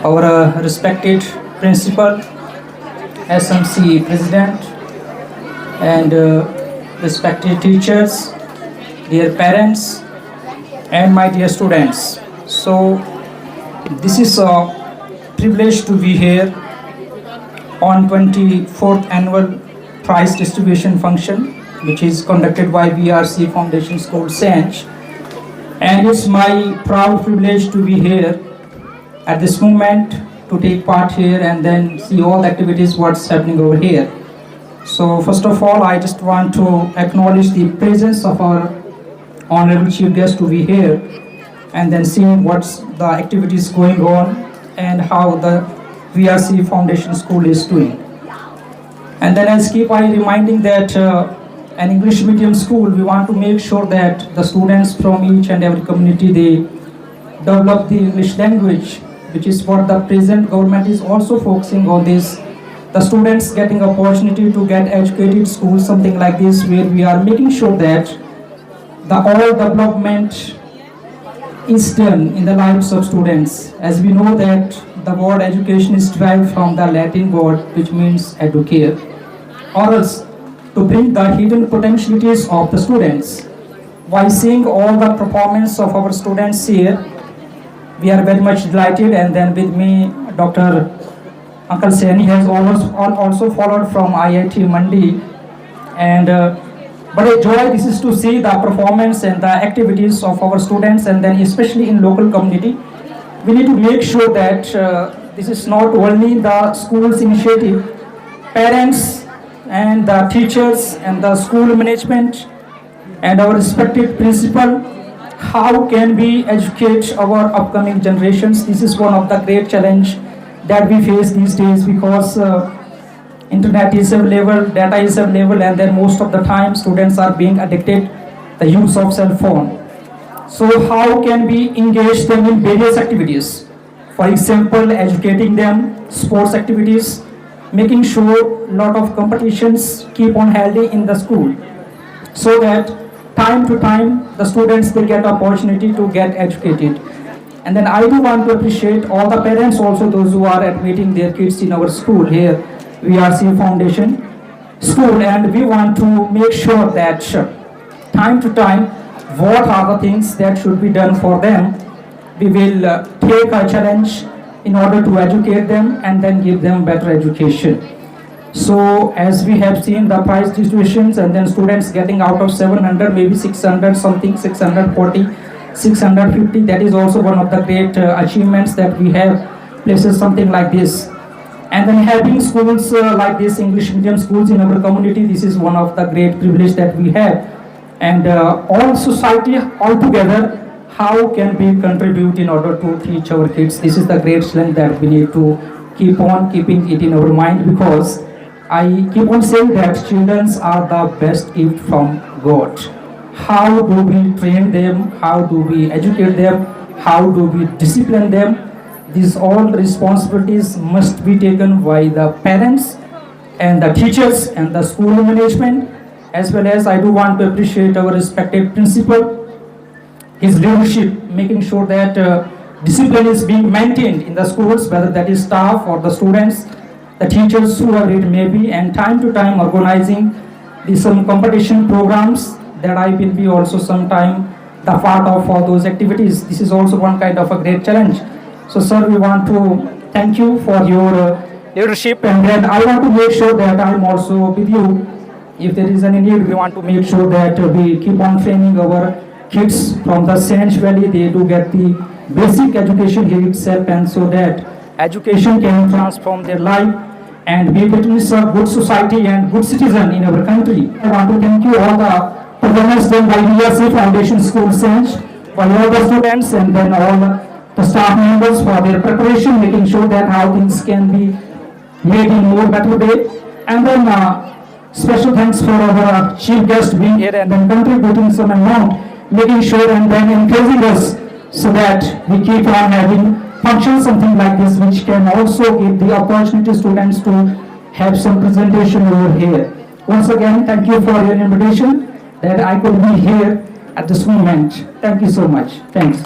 our respected principal, SMC president, and respected teachers, dear parents, and my dear students. So, this is a privilege to be here on 24th annual prize distribution function, which is conducted by VRC Foundation School, Senj. And it's my proud privilege to be here at this moment to take part here and then see all the activities what's happening over here. So first of all, I just want to acknowledge the presence of our honorable chief guest to be here and then seeing what's the activities going on and how the VRC Foundation School is doing. And then I'll keep on reminding that an English medium school, we want to make sure that the students from each and every community, they develop the English language, which is what the present government is also focusing on this. The students getting opportunity to get educated schools, something like this, where we are making sure that the all development is done in the lives of students. As we know that the word education is derived from the Latin word which means educare, or else to bring the hidden potentialities of the students. By seeing all the performance of our students here, we are very much delighted. And then with me, Dr. Uncle Saini has also followed from IIT Mandi. And but a joy this is to see the performance and the activities of our students, and then especially in local community. We need to make sure that this is not only the school's initiative, parents and the teachers and the school management and our respected principal, how can we educate our upcoming generations? This is one of the great challenge that we face these days, because internet is available, data is available, and then most of the time students are being addicted the use of cell phone. So how can we engage them in various activities? For example, educating them, sports activities, making sure a lot of competitions keep on held in the school, so that time to time the students they get opportunity to get educated. And then I do want to appreciate all the parents also, those who are admitting their kids in our school here, VRC Foundation School, and we want to make sure that time to time what are the things that should be done for them. We will take a challenge in order to educate them and then give them better education. So as we have seen the prize distributions, and then students getting out of 700, maybe 600 something, 640, 650, that is also one of the great achievements that we have places something like this. And then having schools like this, English medium schools in our community, this is one of the great privilege that we have. And all society all together, how can we contribute in order to teach our kids? This is the great challenge that we need to keep on keeping it in our mind, because I keep on saying that children are the best gift from God. How do we train them? How do we educate them? How do we discipline them? These all responsibilities must be taken by the parents and the teachers and the school management, as well as I do want to appreciate our respected principal, his leadership, making sure that discipline is being maintained in the schools, whether that is staff or the students, the teachers, whoever it may be, and time to time organizing some competition programs that I will be also sometime the part of all those activities. This is also one kind of a great challenge. So sir, we want to thank you for your leadership, and then I want to make sure that I'm also with you. If there is any need, we want to make sure that we keep on training our kids from the Senj Valley. They do get the basic education here itself, and so that education can transform their life and we witness a good society and good citizen in our country. I want to thank you all the performance done by VRC Foundation School Senj, by all the students and then all the staff members for their preparation, making sure that how things can be made in more better way. And then special thanks for our chief guest being here and then contributing some amount, making sure and then encouraging us so that we keep on having functions, something like this, which can also give the opportunity to students to have some presentation over here. Once again, thank you for your invitation that I could be here at this moment. Thank you so much. Thanks.